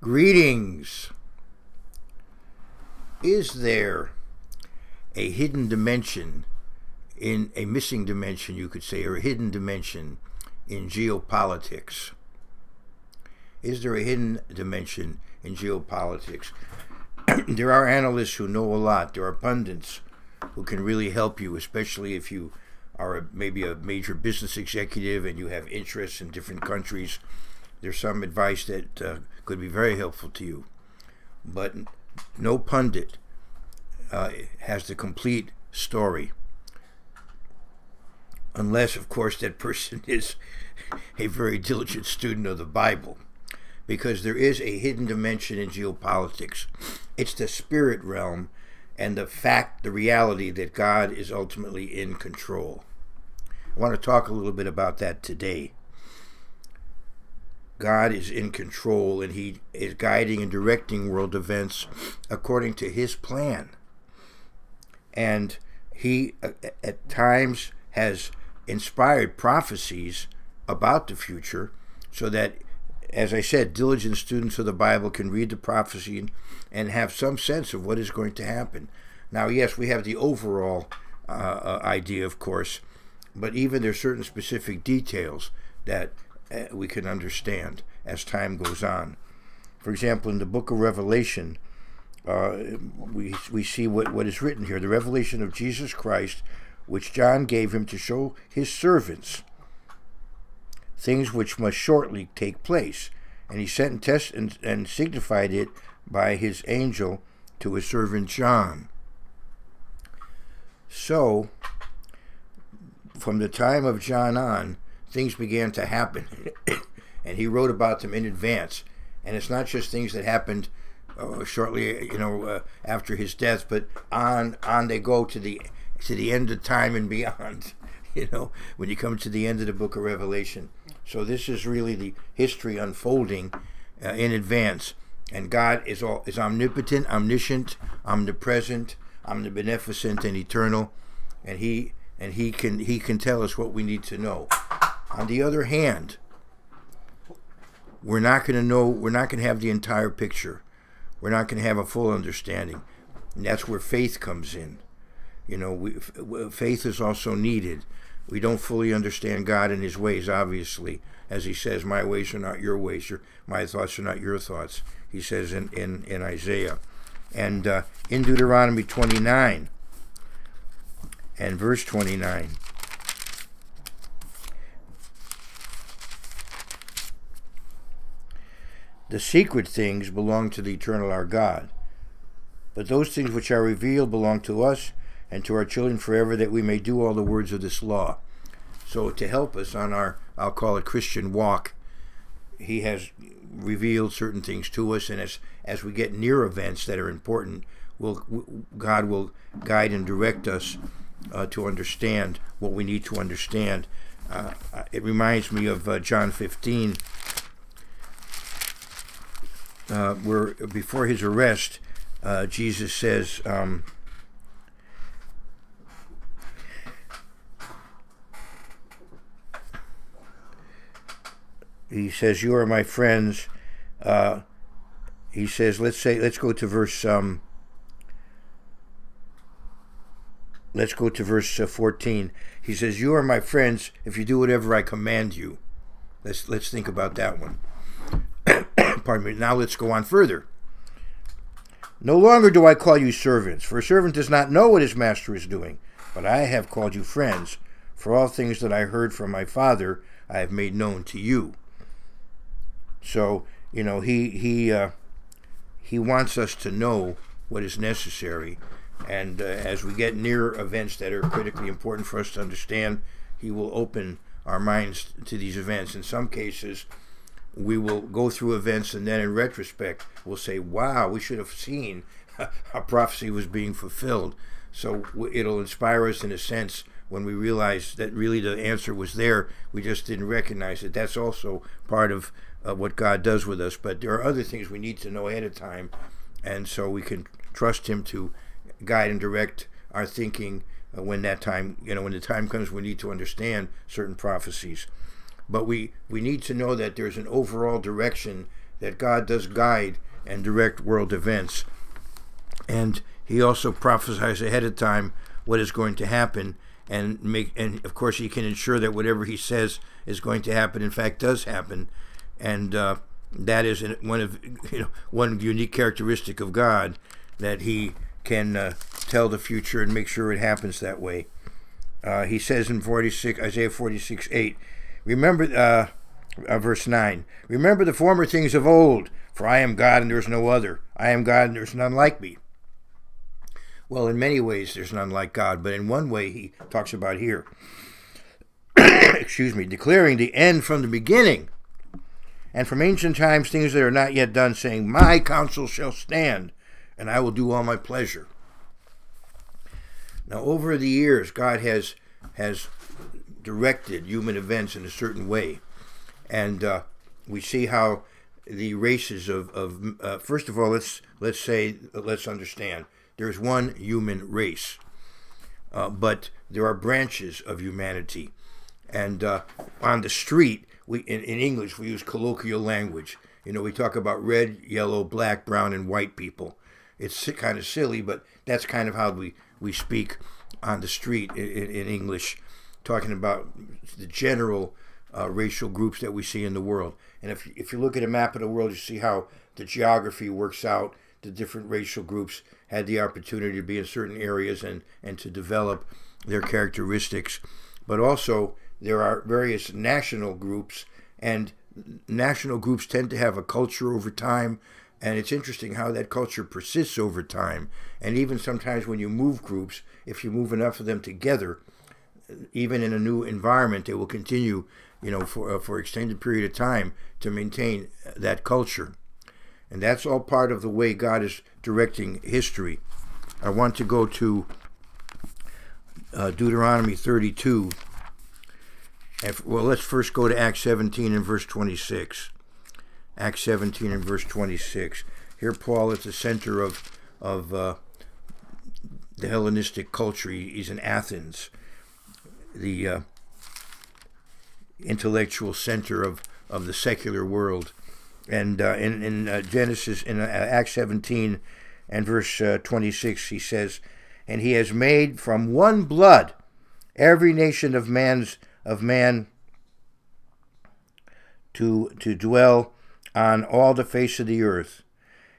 Greetings. Is there a hidden dimension, in a missing dimension, you could say, or a hidden dimension in geopolitics? Is there a hidden dimension in geopolitics? There are analysts who know a lot. There are pundits who can really help you, especially if you are maybe a major business executive and you have interests in different countries. There's some advice that could be very helpful to you. But no pundit has the complete story. Unless, of course, that person is a very diligent student of the Bible. Because there is a hidden dimension in geopolitics. It's the spirit realm and the reality that God is ultimately in control. I want to talk a little bit about that today. God is in control, and He is guiding and directing world events according to His plan. And He, at times, has inspired prophecies about the future so that, as I said, diligent students of the Bible can read the prophecy and have some sense of what is going to happen. Now, yes, we have the overall idea, of course, but even there are certain specific details that we can understand as time goes on. For example, in the book of Revelation, we see what is written here, the revelation of Jesus Christ, which John gave him to show his servants things which must shortly take place. And he sent and signified it by his angel to his servant John. So, from the time of John on, things began to happen. And he wrote about them in advance. And it's not just things that happened shortly, after his death, but on they go to the end of time and beyond. When you come to the end of the book of Revelation. So this is really the history unfolding in advance. And God is omnipotent, omniscient, omnipresent, omnibeneficent, and eternal. And he can tell us what we need to know. On the other hand, we're not going to have the entire picture. We're not going to have a full understanding. And that's where faith comes in. Faith is also needed. We don't fully understand God and His ways, obviously. As He says, my ways are not your ways, my thoughts are not your thoughts, He says in Isaiah. And in Deuteronomy 29 and verse 29, the secret things belong to the eternal our God, but those things which are revealed belong to us and to our children forever, that we may do all the words of this law. So to help us on our, I'll call it, Christian walk, He has revealed certain things to us, and as we get near events that are important, God will guide and direct us to understand what we need to understand. It reminds me of John 15, where before His arrest, Jesus says, He says, "You are my friends." He says, let's go to verse 14. He says, "You are my friends if you do whatever I command you." Let's think about that one. Pardon me. Now let's go on further. "No longer do I call you servants, for a servant does not know what his master is doing, but I have called you friends, for all things that I heard from my Father I have made known to you." So, he wants us to know what is necessary, and as we get near events that are critically important for us to understand, He will open our minds to these events. In some cases, we will go through events, and then in retrospect, we'll say, wow, we should have seen how prophecy was being fulfilled. So it'll inspire us in a sense when we realize that really the answer was there. We just didn't recognize it. That's also part of what God does with us. But there are other things we need to know ahead of time, and so we can trust Him to guide and direct our thinking when that time, when the time comes, we need to understand certain prophecies. But we need to know that there's an overall direction that God does guide and direct world events. And he also prophesies ahead of time what is going to happen, and of course he can ensure that whatever he says is going to happen, in fact, does happen. And that is one unique characteristic of God, that he can tell the future and make sure it happens that way. He says in Isaiah 46:8, remember, verse 9, remember the former things of old, for I am God and there is no other. I am God and there is none like me. Well, in many ways there's none like God, but in one way he talks about here, excuse me, declaring the end from the beginning, and from ancient times things that are not yet done, saying, my counsel shall stand, and I will do all my pleasure. Now, over the years, God has directed human events in a certain way, and we see how the races of first of all, let's understand, there's one human race, but there are branches of humanity, and on the street, in English we use colloquial language. We talk about red, yellow, black, brown, and white people. It's kind of silly, but that's kind of how we speak on the street in English, talking about the general racial groups that we see in the world. And if you look at a map of the world, you see how the geography works out. The different racial groups had the opportunity to be in certain areas and to develop their characteristics. But also, there are various national groups, and national groups tend to have a culture over time. And it's interesting how that culture persists over time. And even sometimes when you move groups, if you move enough of them together, even in a new environment, they will continue, for extended period of time to maintain that culture. And that's all part of the way God is directing history. I want to go to Deuteronomy 32. Well, let's first go to Acts 17 and verse 26. Acts 17 and verse 26. Here Paul is the center of the Hellenistic culture. He's in Athens, the intellectual center of the secular world. And in Genesis, in Acts 17 and verse 26, he says, and he has made from one blood every nation of man to dwell on all the face of the earth,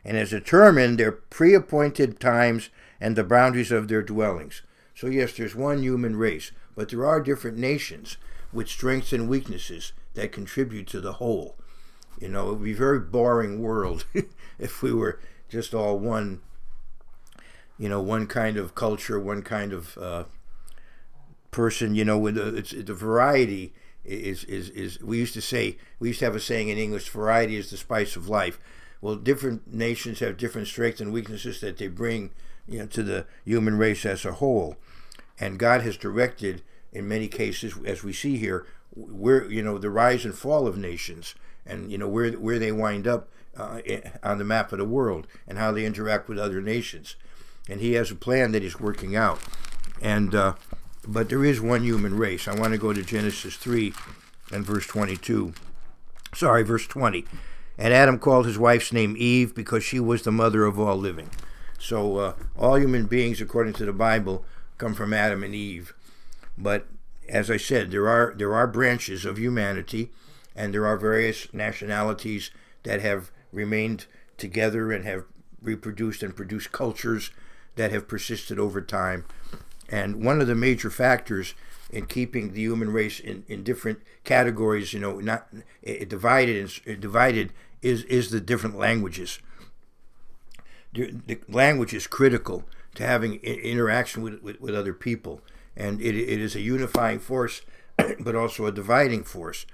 and has determined their pre-appointed times and the boundaries of their dwellings. So yes, there's one human race, but there are different nations with strengths and weaknesses that contribute to the whole. It would be a very boring world if we were just all one, one kind of culture, one kind of person. With the variety is we used to have a saying in English, variety is the spice of life. Well, different nations have different strengths and weaknesses that they bring, to the human race as a whole. And God has directed, in many cases, as we see here, where the rise and fall of nations, and where they wind up on the map of the world, and how they interact with other nations. And he has a plan that he's working out. And but there is one human race. I want to go to Genesis 3 and verse 22. Verse 20. And Adam called his wife's name Eve because she was the mother of all living. So all human beings, according to the Bible, come from Adam and Eve. But as I said, there are branches of humanity, and there are various nationalities that have remained together and have reproduced and produced cultures that have persisted over time. And one of the major factors in keeping the human race in different categories, not divided is the different languages. The language is critical to having interaction with other people, and it is a unifying force, but also a dividing force.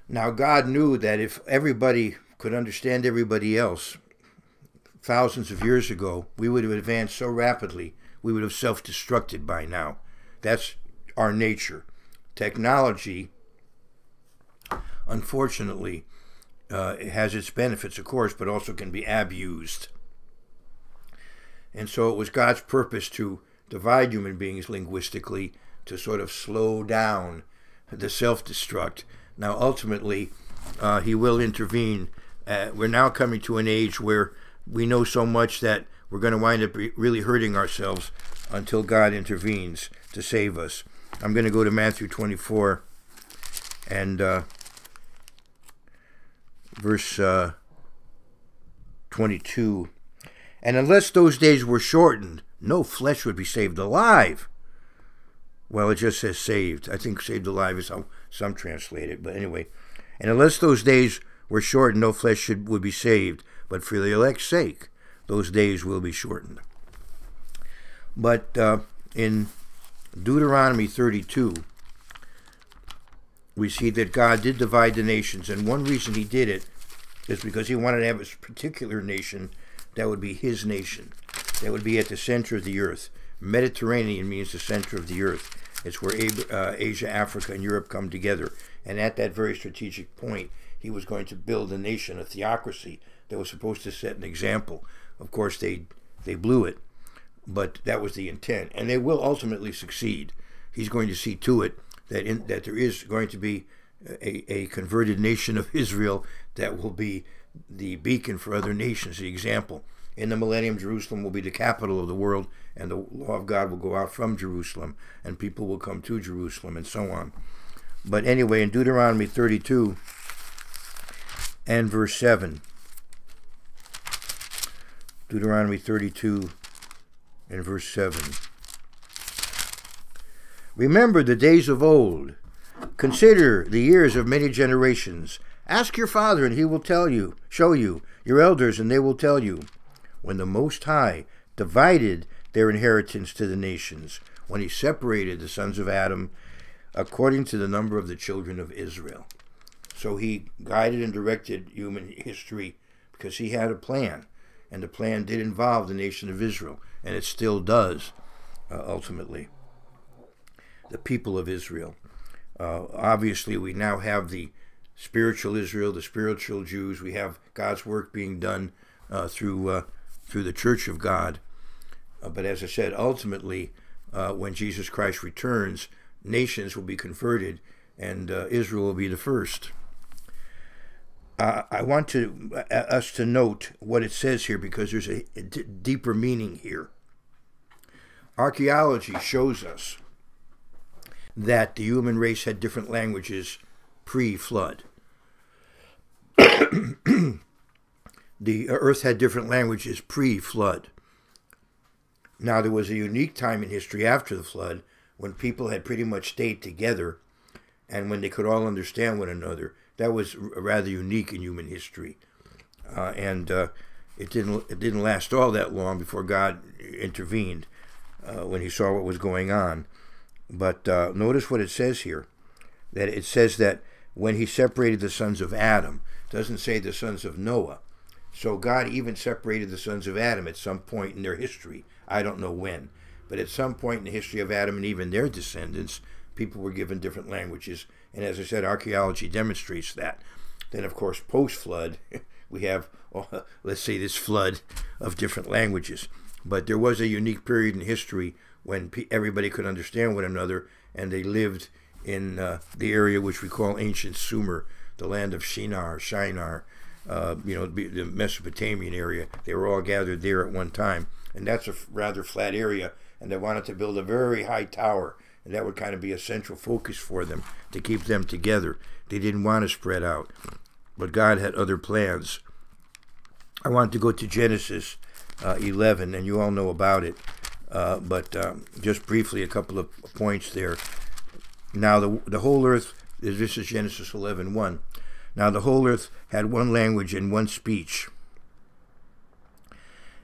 Now, God knew that if everybody could understand everybody else, thousands of years ago, we would have advanced so rapidly, we would have self-destructed by now. That's our nature. Technology, unfortunately, has its benefits, of course, but also can be abused. And so it was God's purpose to divide human beings linguistically, to sort of slow down the self-destruct. Now, ultimately, he will intervene We're now coming to an age where we know so much that we're going to wind up really hurting ourselves until God intervenes to save us. I'm going to go to Matthew 24 and verse 22. And unless those days were shortened, no flesh would be saved alive. Well, it just says saved. I think saved alive is how some translate it. But anyway, and unless those days were shortened, no flesh would be saved. But for the elect's sake, those days will be shortened. But in Deuteronomy 32, we see that God did divide the nations. And one reason he did it is because he wanted to have a particular nation that would be his nation, that would be at the center of the earth. Mediterranean means the center of the earth. It's where Asia, Africa, and Europe come together. And at that very strategic point, he was going to build a nation, a theocracy, that was supposed to set an example. Of course, they blew it, but that was the intent. And they will ultimately succeed. He's going to see to it that there is going to be a converted nation of Israel that will be the beacon for other nations, the example. In the millennium, Jerusalem will be the capital of the world, and the law of God will go out from Jerusalem, and people will come to Jerusalem, and so on. But anyway, in Deuteronomy 32 and verse 7, Deuteronomy 32 and verse 7. Remember the days of old. Consider the years of many generations. Ask your father, and he will show you, your elders, and they will tell you. When the Most High divided their inheritance to the nations, when he separated the sons of Adam according to the number of the children of Israel. So he guided and directed human history because he had a plan, and the plan did involve the nation of Israel, and it still does, ultimately. The people of Israel. Obviously, we now have the spiritual Israel, the spiritual Jews. We have God's work being done through the Church of God. But as I said, ultimately, when Jesus Christ returns, nations will be converted, and Israel will be the first. I want us to note what it says here, because there's a deeper meaning here. Archaeology shows us that the human race had different languages pre-flood. The earth had different languages pre-flood. Now, there was a unique time in history after the flood when people had pretty much stayed together and when they could all understand one another. That was rather unique in human history. It didn't last all that long before God intervened when he saw what was going on. But notice what it says here. That it says that when he separated the sons of Adam, it doesn't say the sons of Noah. So God even separated the sons of Adam at some point in their history. I don't know when. But at some point in the history of Adam and even their descendants, people were given different languages. And as I said, archaeology demonstrates that. Then, of course, post-flood, we have, let's say, this flood of different languages. But there was a unique period in history when everybody could understand one another, and they lived in the area which we call ancient Sumer, the land of Shinar, the Mesopotamian area. They were all gathered there at one time. And that's a rather flat area, and they wanted to build a very high tower, and that would kind of be a central focus for them to keep them together. They didn't want to spread out, but God had other plans. I want to go to Genesis 11, and you all know about it, but just briefly a couple of points there. Now the whole earth, this is Genesis 11:1. Now the whole earth had one language and one speech.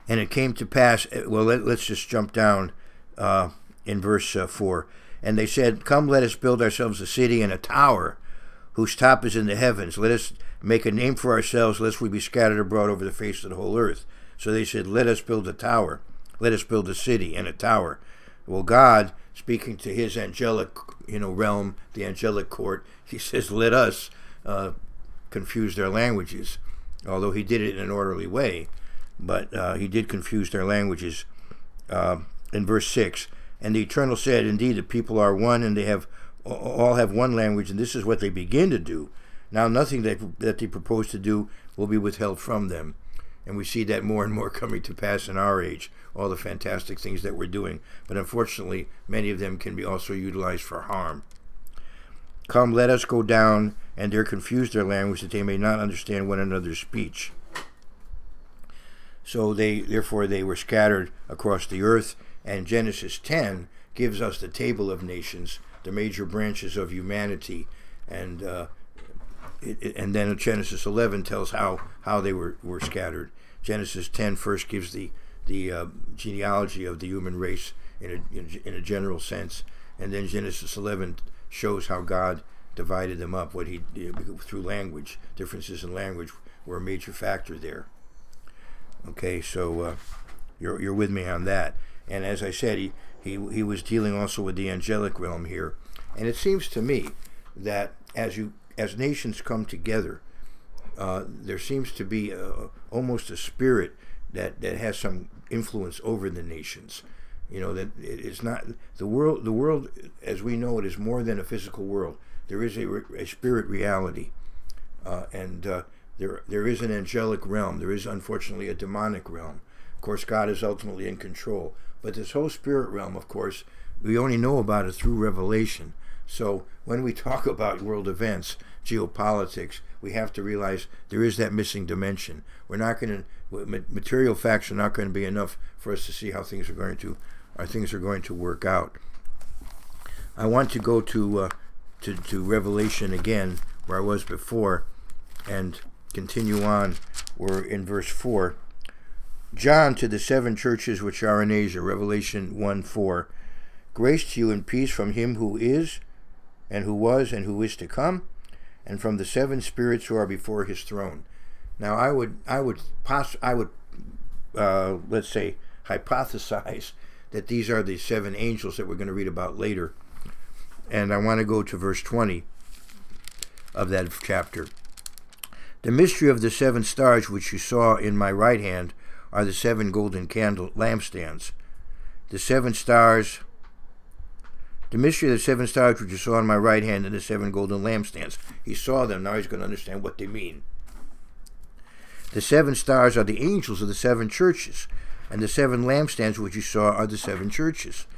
And it came to pass, well, let's just jump down in verse 4. And they said, come, let us build ourselves a city and a tower, whose top is in the heavens. Let us make a name for ourselves, lest we be scattered abroad over the face of the whole earth. So they said, let us build a tower. Let us build a city and a tower. Well, God, speaking to his angelic realm, the angelic court, he says, let us confuse their languages. Although he did it in an orderly way. But he did confuse their languages. In verse 6, and the Eternal said, indeed, the people are one, and they all have one language, and this is what they begin to do. Now nothing that they propose to do will be withheld from them. And we see that more and more coming to pass in our age, all the fantastic things that we're doing. But unfortunately, many of them can be also utilized for harm. Come, let us go down, and there confuse their language, that they may not understand one another's speech. So therefore they were scattered across the earth, and Genesis 10 gives us the table of nations, the major branches of humanity, and then Genesis 11 tells how they were scattered. Genesis 10 first gives the genealogy of the human race in a general sense, and then Genesis 11 shows how God divided them up, what he did through language. Differences in language were a major factor there. Okay, so you're with me on that. And as I said, he was dealing also with the angelic realm here. And it seems to me that as nations come together, there seems to be almost a spirit that has some influence over the nations. You know, that it's not the world. The world, as we know it, is more than a physical world. There is a spirit reality, and there is an angelic realm. There is, unfortunately, a demonic realm. Of course, God is ultimately in control. But this whole spirit realm, of course, we only know about it through revelation. So when we talk about world events, geopolitics, we have to realize there is that missing dimension. We're not going to, material facts are not going to be enough for us to see how things are going to work out. I want to go to Revelation again, where I was before, and continue on. We're in verse 4. John, to the 7 churches which are in Asia, Revelation 1:4. Grace to you and peace from him who is, and who was, and who is to come, and from the 7 spirits who are before his throne. Now, I would let's say, hypothesize that these are the 7 angels that we're going to read about later. And I want to go to verse 20 of that chapter. The mystery of the 7 stars which you saw in my right hand are the 7 golden lampstands. The 7 stars, the mystery of the 7 stars which you saw in my right hand and the 7 golden lampstands. He saw them, now he's going to understand what they mean. The 7 stars are the angels of the 7 churches, and the 7 lampstands which you saw are the 7 churches.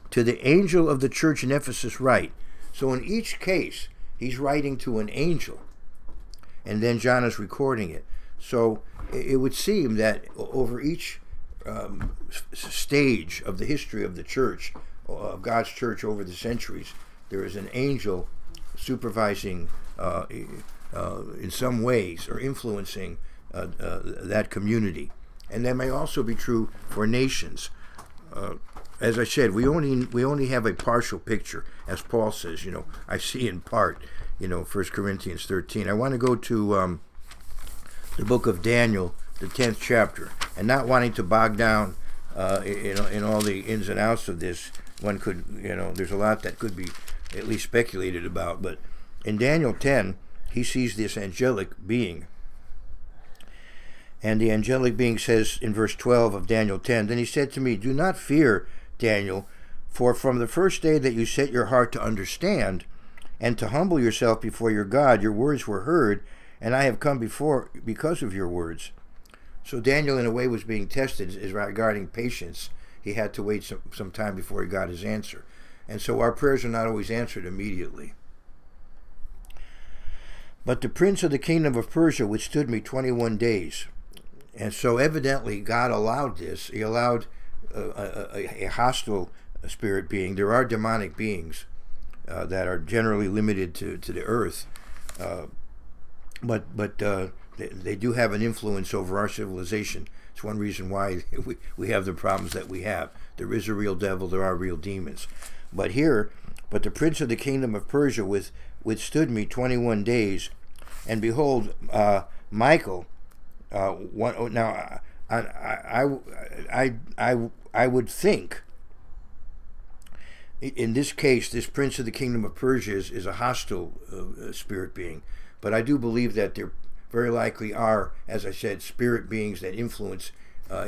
To the angel of the church in Ephesus write. So in each case, he's writing to an angel, and then John is recording it. So it would seem that over each stage of the history of the church, of God's church over the centuries, there is an angel supervising in some ways or influencing that community. And that may also be true for nations. As I said, we only have a partial picture, as Paul says. You know, I see in part. You know, 1 Corinthians 13. I want to go to the book of Daniel, the 10th chapter, and not wanting to bog down in all the ins and outs of this. One could, there's a lot that could be at least speculated about. But in Daniel 10, he sees this angelic being. And the angelic being says in verse 12 of Daniel 10, Then he said to me, Do not fear, Daniel, for from the first day that you set your heart to understand and to humble yourself before your God, your words were heard, and I have come because of your words. So Daniel, in a way, was being tested is regarding patience. He had to wait some time before he got his answer. And so our prayers are not always answered immediately. But the prince of the kingdom of Persia withstood me 21 days. And so evidently God allowed this. He allowed a hostile spirit being. There are demonic beings that are generally limited to the earth. But they do have an influence over our civilization. It's one reason why we have the problems that we have. There is a real devil, there are real demons. But the prince of the kingdom of Persia withstood me 21 days, and behold, Michael, now I would think, in this case, this prince of the kingdom of Persia is a hostile spirit being. But I do believe that there very likely are, as I said, spirit beings that influence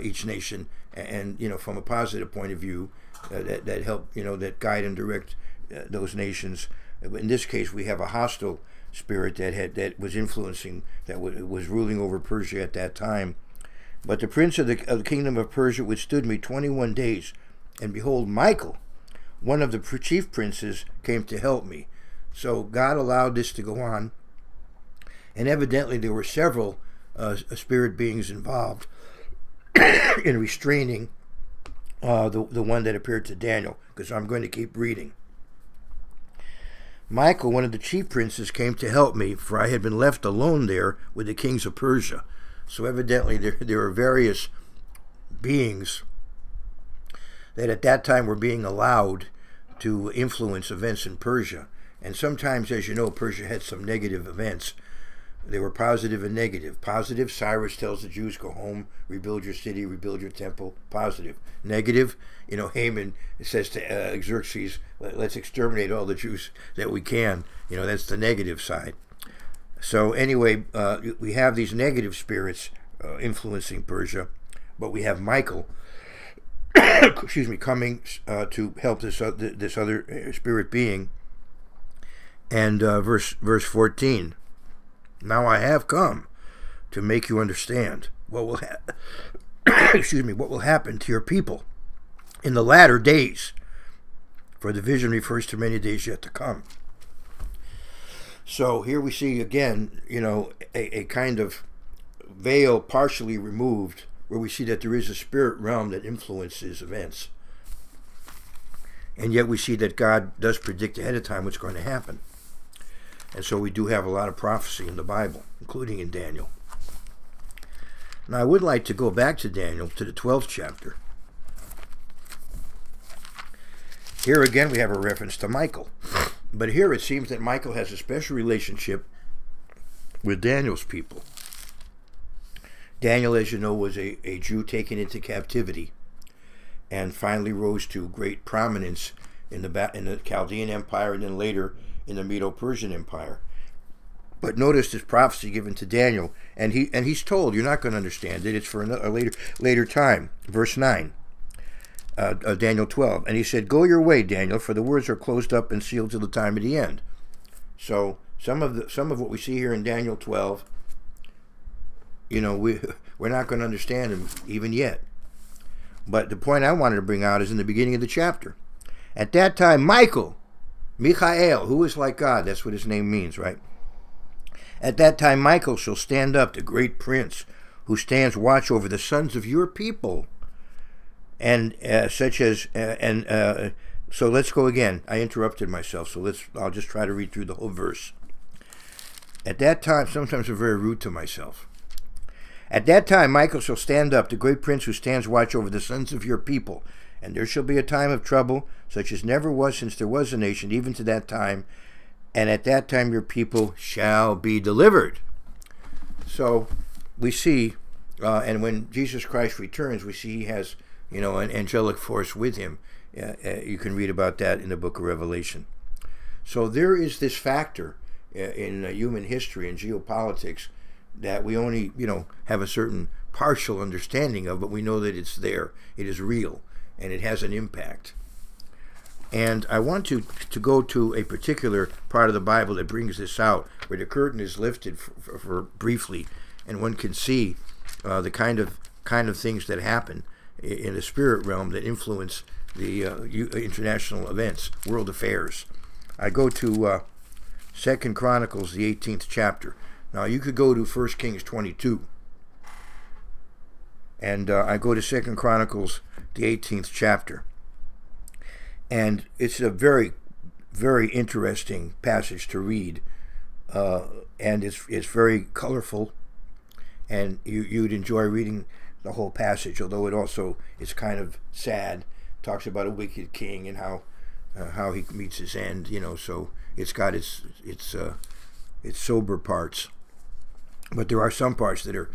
each nation, and from a positive point of view, that help, that guide and direct those nations. In this case, we have a hostile spirit that was influencing, that was ruling over Persia at that time. But the prince of the kingdom of Persia withstood me 21 days, and behold, Michael, one of the chief princes, came to help me. So God allowed this to go on, and evidently there were several spirit beings involved in restraining the one that appeared to Daniel, because I'm going to keep reading. Michael, one of the chief princes, came to help me, for I had been left alone there with the kings of Persia. So evidently there are various beings that at that time were being allowed to influence events in Persia. And sometimes, as you know, Persia had some negative events. They were positive and negative. Positive, Cyrus tells the Jews, go home, rebuild your city, rebuild your temple. Positive. Negative, Haman says to Xerxes, let's exterminate all the Jews that we can. That's the negative side. So anyway, we have these negative spirits influencing Persia, but we have Michael, coming to help this other spirit being. And verse 14. Now I have come to make you understand what will what will happen to your people in the latter days. For the vision refers to many days yet to come. So here we see again, a kind of veil partially removed, where we see that there is a spirit realm that influences events. And yet we see that God does predict ahead of time what's going to happen. And so we do have a lot of prophecy in the Bible, including in Daniel. Now I would like to go back to Daniel, to the 12th chapter. Here again we have a reference to Michael. But here it seems that Michael has a special relationship with Daniel's people. Daniel, as you know, was a Jew taken into captivity and finally rose to great prominence in the Chaldean Empire and then later in the Medo-Persian Empire. But notice this prophecy given to Daniel, and he's told, you're not going to understand it, it's for a later time. Verse 9, Daniel 12, and he said, go your way, Daniel, for the words are closed up and sealed till the time of the end. So some of what we see here in Daniel 12, we're not going to understand them even yet. But the point I wanted to bring out is in the beginning of the chapter. At that time, Michael, who is like God, that's what his name means, right? At that time, Michael shall stand up, the great prince, who stands watch over the sons of your people. And so let's go again. I interrupted myself, so I'll just try to read through the whole verse. At that time, sometimes I'm very rude to myself. At that time, Michael shall stand up, the great prince who stands watch over the sons of your people. And there shall be a time of trouble, such as never was since there was a nation, even to that time. And at that time your people shall be delivered. So we see, and when Jesus Christ returns, we see he has, an angelic force with him. You can read about that in the book of Revelation. So there is this factor in human history and geopolitics that we only, have a certain partial understanding of, but we know that it's there. It is real. And it has an impact. And I want to go to a particular part of the Bible that brings this out, where the curtain is lifted for briefly, and one can see the kind of things that happen in the spirit realm that influence the international events, world affairs. I go to 2 Chronicles, the 18th chapter. Now you could go to 1 Kings 22. And I go to 2 Chronicles, the 18th chapter. And it's a very, very interesting passage to read. And it's very colorful. And you'd enjoy reading the whole passage, although it's kind of sad. It talks about a wicked king and how he meets his end, so it's got its sober parts. But there are some parts that are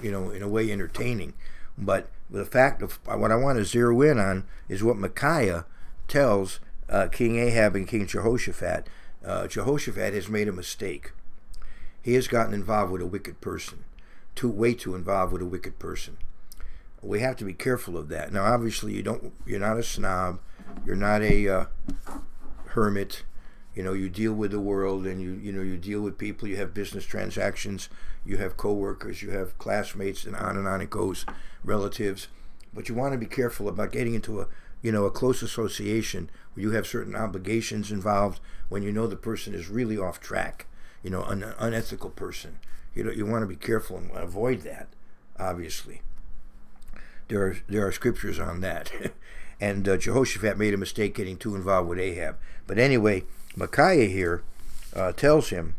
in a way entertaining. But the fact of what I want to zero in on is what Micaiah tells King Ahab and King Jehoshaphat. Jehoshaphat has made a mistake. He has gotten involved with a wicked person. Way too involved with a wicked person. We have to be careful of that. Now, obviously, you're not a snob. You're not a hermit. You know, you deal with the world, and you deal with people. You have business transactions. You have coworkers. You have classmates, and on it goes. Relatives, but you want to be careful about getting into a close association where you have certain obligations involved when you know the person is really off track. An unethical person. You want to be careful and avoid that. Obviously, there are scriptures on that. And Jehoshaphat made a mistake getting too involved with Ahab. But anyway, Micaiah here tells him,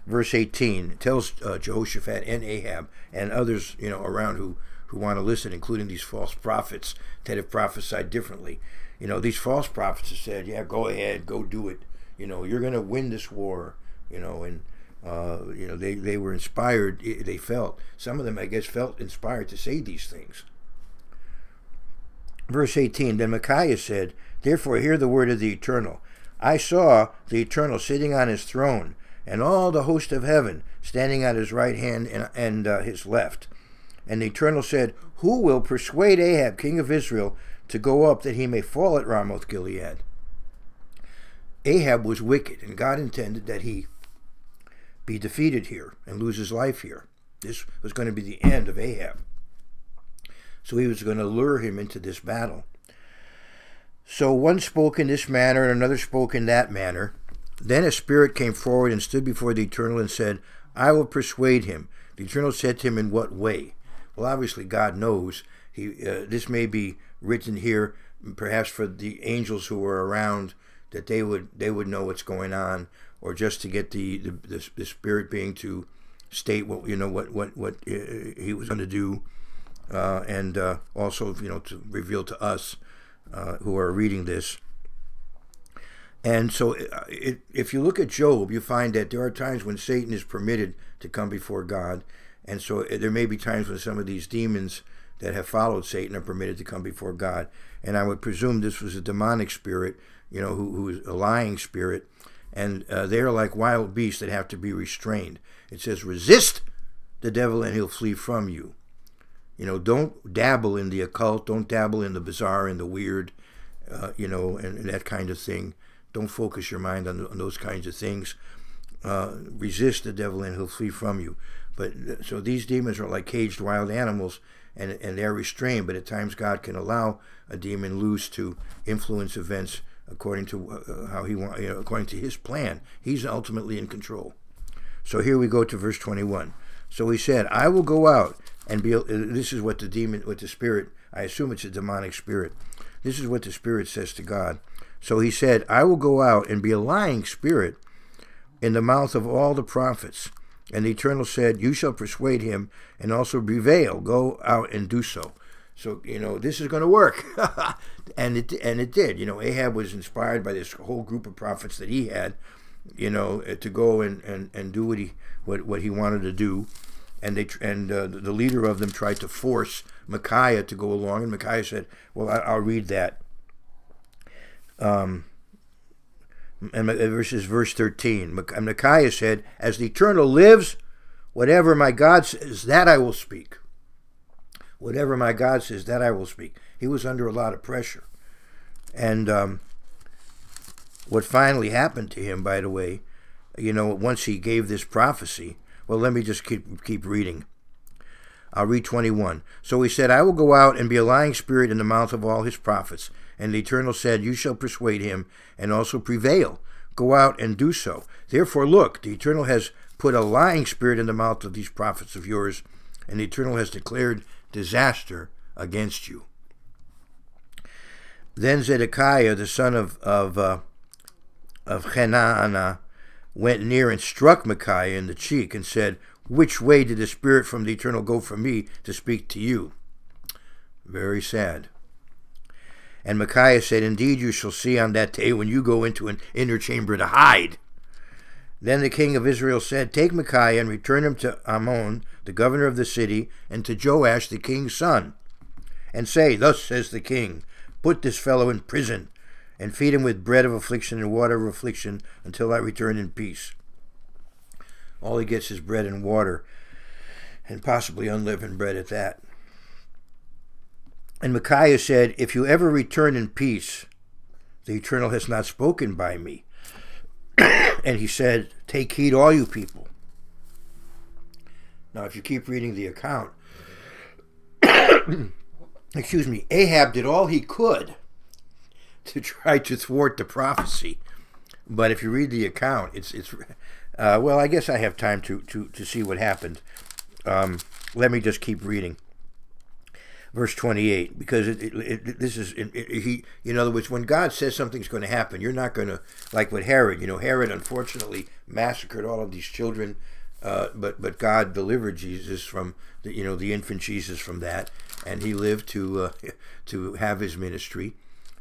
verse 18, tells Jehoshaphat and Ahab and others, around who want to listen, including these false prophets that have prophesied differently. These false prophets have said, yeah, go ahead, go do it. You're going to win this war, and they were inspired. They felt, some of them, I guess, felt inspired to say these things. Verse 18, then Micaiah said, therefore hear the word of the Eternal. I saw the Eternal sitting on his throne, and all the host of heaven standing at his right hand and his left. And the Eternal said, who will persuade Ahab, king of Israel, to go up that he may fall at Ramoth Gilead? Ahab was wicked, and God intended that he be defeated here and lose his life here. This was going to be the end of Ahab. So he was going to lure him into this battle. So one spoke in this manner, and another spoke in that manner. Then a spirit came forward and stood before the Eternal and said, I will persuade him. The Eternal said to him, in what way? Well, obviously God knows. This may be written here, perhaps for the angels who were around, that they would know what's going on, or just to get the spirit being to state what he was going to do, and also to reveal to us who are reading this. And so, if you look at Job, you find that there are times when Satan is permitted to come before God. And so there may be times when some of these demons that have followed Satan are permitted to come before God. And I would presume this was a demonic spirit, who is a lying spirit. And they're like wild beasts that have to be restrained. It says, resist the devil and he'll flee from you. Don't dabble in the occult. Don't dabble in the bizarre and the weird, and that kind of thing. Don't focus your mind on those kinds of things. Resist the devil and he'll flee from you. But so these demons are like caged wild animals, and they're restrained. But at times God can allow a demon loose to influence events according to how he wants, according to his plan. He's ultimately in control. So here we go to verse 21. So he said, I will go out and be. This is what the spirit. I assume it's a demonic spirit. This is what the spirit says to God. So he said, I will go out and be a lying spirit in the mouth of all the prophets. And the Eternal said, you shall persuade him and also prevail. Go out and do so. So, this is going to work. and it did. Ahab was inspired by this whole group of prophets that he had, to go and do what he wanted to do. And the leader of them tried to force Micaiah to go along. And Micaiah said, well, I'll read that. And verse 13. Micaiah said, as the Eternal lives, whatever my God says, that I will speak. Whatever my God says, that I will speak. He was under a lot of pressure. And what finally happened to him, by the way, once he gave this prophecy, well, let me just keep reading. I'll read 21. So he said, I will go out and be a lying spirit in the mouth of all his prophets. And the Eternal said, you shall persuade him and also prevail. Go out and do so. Therefore, look, the Eternal has put a lying spirit in the mouth of these prophets of yours, and the Eternal has declared disaster against you. Then Zedekiah, the son of Chenaanah, went near and struck Micaiah in the cheek and said, which way did the spirit from the Eternal go from me to speak to you? Very sad. And Micaiah said, indeed, you shall see on that day when you go into an inner chamber to hide. Then the king of Israel said, take Micaiah and return him to Ammon, the governor of the city, and to Joash, the king's son, and say, thus says the king, put this fellow in prison, and feed him with bread of affliction and water of affliction until I return in peace. All he gets is bread and water, and possibly unleavened bread at that. And Micaiah said, if you ever return in peace The Eternal has not spoken by me. And he said, take heed, all you people. Now, if you keep reading the account, excuse me, Ahab did all he could to try to thwart the prophecy. But if you read the account, well, I guess I have time to see what happened. Let me just keep reading. Verse 28, because in other words, when God says something's going to happen, you're not going to, like with Herod. Herod unfortunately massacred all of these children, but God delivered Jesus from the infant Jesus from that, and he lived to have his ministry,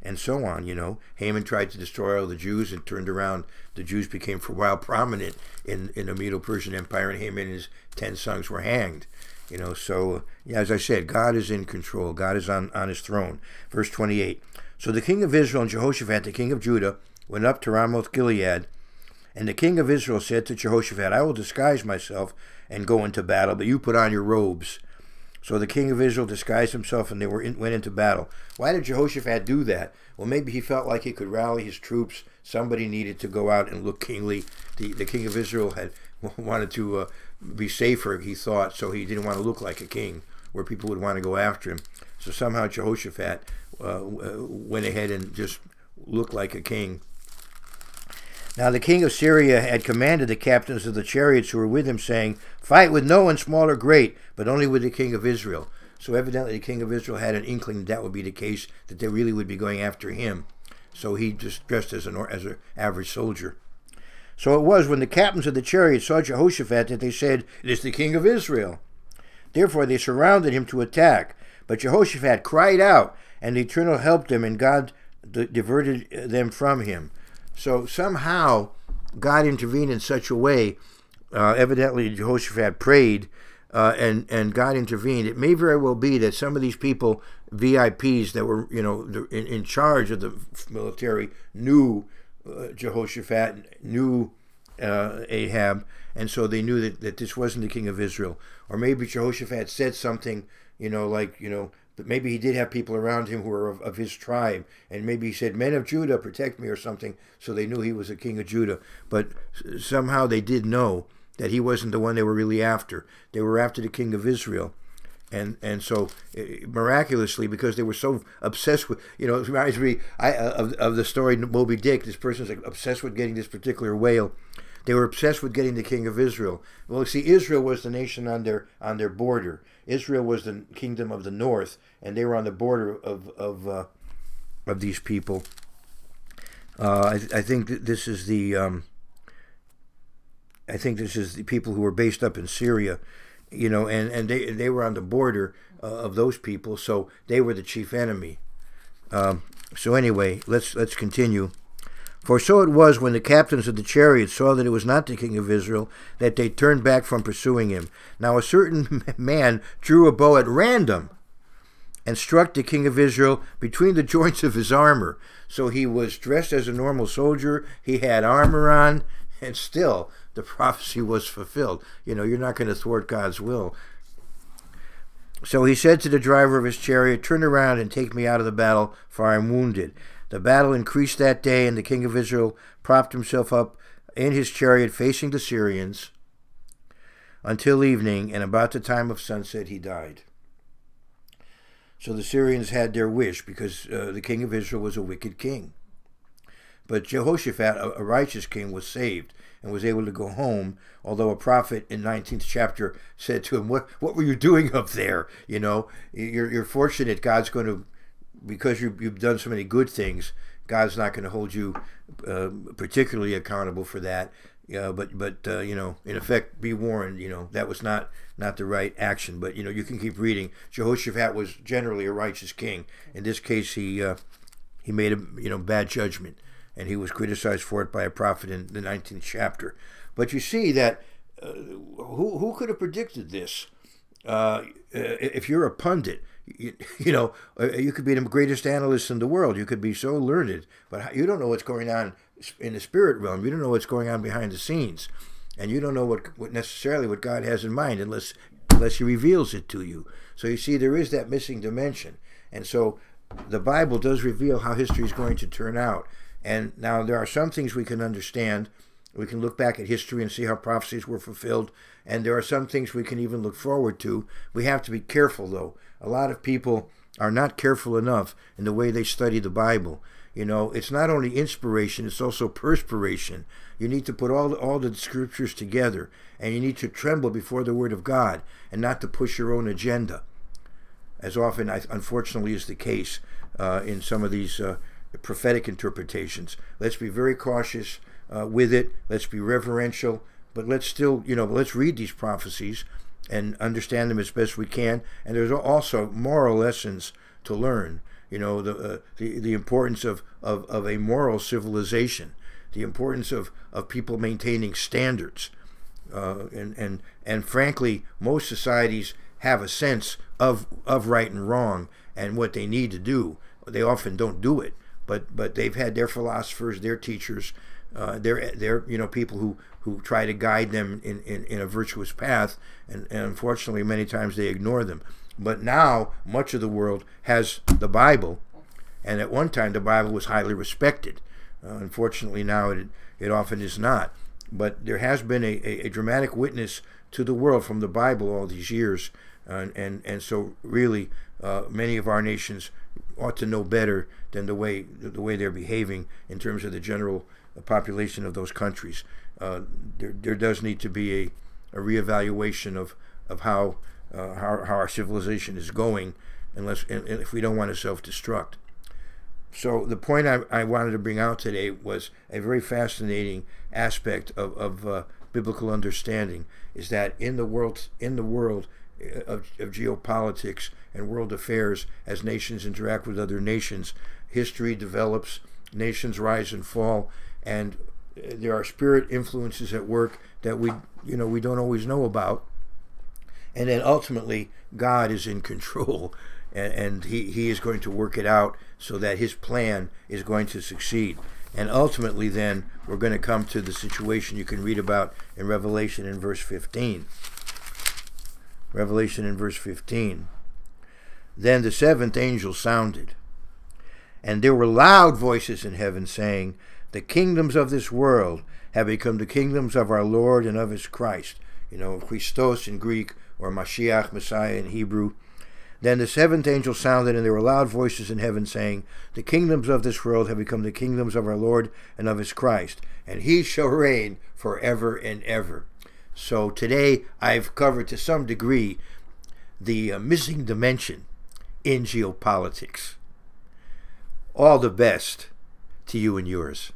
and so on. Haman tried to destroy all the Jews and turned around. The Jews became for a while prominent in the Medo-Persian Empire, and Haman and his 10 sons were hanged. So as I said, God is in control. God is on his throne. Verse 28. So the king of Israel and Jehoshaphat, the king of Judah, went up to Ramoth Gilead. And the king of Israel said to Jehoshaphat, I will disguise myself and go into battle, but you put on your robes. So the king of Israel disguised himself, and they went into battle. Why did Jehoshaphat do that? Well, maybe he felt like he could rally his troops. Somebody needed to go out and look kingly. The king of Israel had wanted to be safer, he thought, so he didn't want to look like a king where people would want to go after him. So somehow Jehoshaphat went ahead and just looked like a king. Now the king of Syria had commanded the captains of the chariots who were with him, saying, fight with no one, small or great, but only with the king of Israel. So evidently the king of Israel had an inkling that would be the case, that they really would be going after him. So he just dressed as an average soldier. So it was when the captains of the chariots saw Jehoshaphat that they said, it is the king of Israel. Therefore they surrounded him to attack. But Jehoshaphat cried out, and the Eternal helped him, and God diverted them from him. So somehow God intervened in such a way. Evidently Jehoshaphat prayed, and God intervened. It may very well be that some of these people, VIPs that were in charge of the military, knew Jehoshaphat, knew Ahab, and so they knew that this wasn't the king of Israel. Or maybe Jehoshaphat said something, but maybe he did have people around him who were of his tribe, and maybe he said, men of Judah, protect me, or something, so they knew he was a king of Judah. But somehow they did know that he wasn't the one they were really after. They were after the king of Israel. And so miraculously, because they were so obsessed with, it reminds me of the story Moby Dick. This person's like obsessed with getting this particular whale. They were obsessed with getting the king of Israel. Well, see, Israel was the nation on their border. Israel was the kingdom of the north, and they were on the border of these people. I think this is the people who were based up in Syria. And they were on the border of those people, so they were the chief enemy. So anyway, let's continue. For so it was when the captains of the chariots saw that it was not the king of Israel, that they turned back from pursuing him. Now a certain man drew a bow at random and struck the king of Israel between the joints of his armor. So he was dressed as a normal soldier, he had armor on, and still the prophecy was fulfilled. You're not going to thwart God's will. So he said to the driver of his chariot, turn around and take me out of the battle, for I am wounded. The battle increased that day, and the king of Israel propped himself up in his chariot facing the Syrians until evening, and about the time of sunset he died. So the Syrians had their wish, because the king of Israel was a wicked king. But Jehoshaphat, a righteous king, was saved and was able to go home, although a prophet in 19th chapter said to him, what were you doing up there? You're fortunate. God's going to, because you've done so many good things, God's not going to hold you particularly accountable for that. But in effect, be warned, that was not the right action. But, you can keep reading. Jehoshaphat was generally a righteous king. In this case, he made a bad judgment, and he was criticized for it by a prophet in the 19th chapter. But you see that who could have predicted this? If you're a pundit, you could be the greatest analyst in the world. You could be so learned, but you don't know what's going on in the spirit realm. You don't know what's going on behind the scenes, and you don't know what necessarily what God has in mind unless He reveals it to you. So you see, there is that missing dimension, and so the Bible does reveal how history is going to turn out. And now there are some things we can understand. We can look back at history and see how prophecies were fulfilled. And there are some things we can even look forward to. We have to be careful, though. A lot of people are not careful enough in the way they study the Bible. You know, it's not only inspiration, it's also perspiration. You need to put all the scriptures together, and you need to tremble before the Word of God and not to push your own agenda, as often, unfortunately, is the case in some of these prophetic interpretations. Let's be very cautious with it. Let's be reverential, but let's still, let's read these prophecies and understand them as best we can. And there's also moral lessons to learn. You know, the importance of a moral civilization, the importance of people maintaining standards, and frankly, most societies have a sense of right and wrong and what they need to do. They often don't do it, but they've had their philosophers, their teachers, their people who try to guide them in a virtuous path, and unfortunately many times they ignore them. But now much of the world has the Bible, and at one time the Bible was highly respected. Unfortunately now it often is not. But there has been a dramatic witness to the world from the Bible all these years, and so really many of our nations ought to know better than the way they're behaving in terms of the general population of those countries. There does need to be a reevaluation of how our civilization is going, if we don't want to self-destruct. So the point I wanted to bring out today was a very fascinating aspect of biblical understanding, is that in the world of geopolitics and world affairs, as nations interact with other nations, history develops, nations rise and fall, and there are spirit influences at work that we don't always know about. And then ultimately, God is in control, and he is going to work it out so that his plan is going to succeed. And ultimately, then, we're going to come to the situation you can read about in Revelation in verse 15. Revelation in verse 15. Then the seventh angel sounded, and there were loud voices in heaven saying, "The kingdoms of this world have become the kingdoms of our Lord and of his Christ." Christos in Greek, or Mashiach, Messiah in Hebrew. Then the seventh angel sounded, and there were loud voices in heaven saying, "The kingdoms of this world have become the kingdoms of our Lord and of his Christ, and he shall reign forever and ever." So today I've covered to some degree the missing dimension in geopolitics. All the best to you and yours.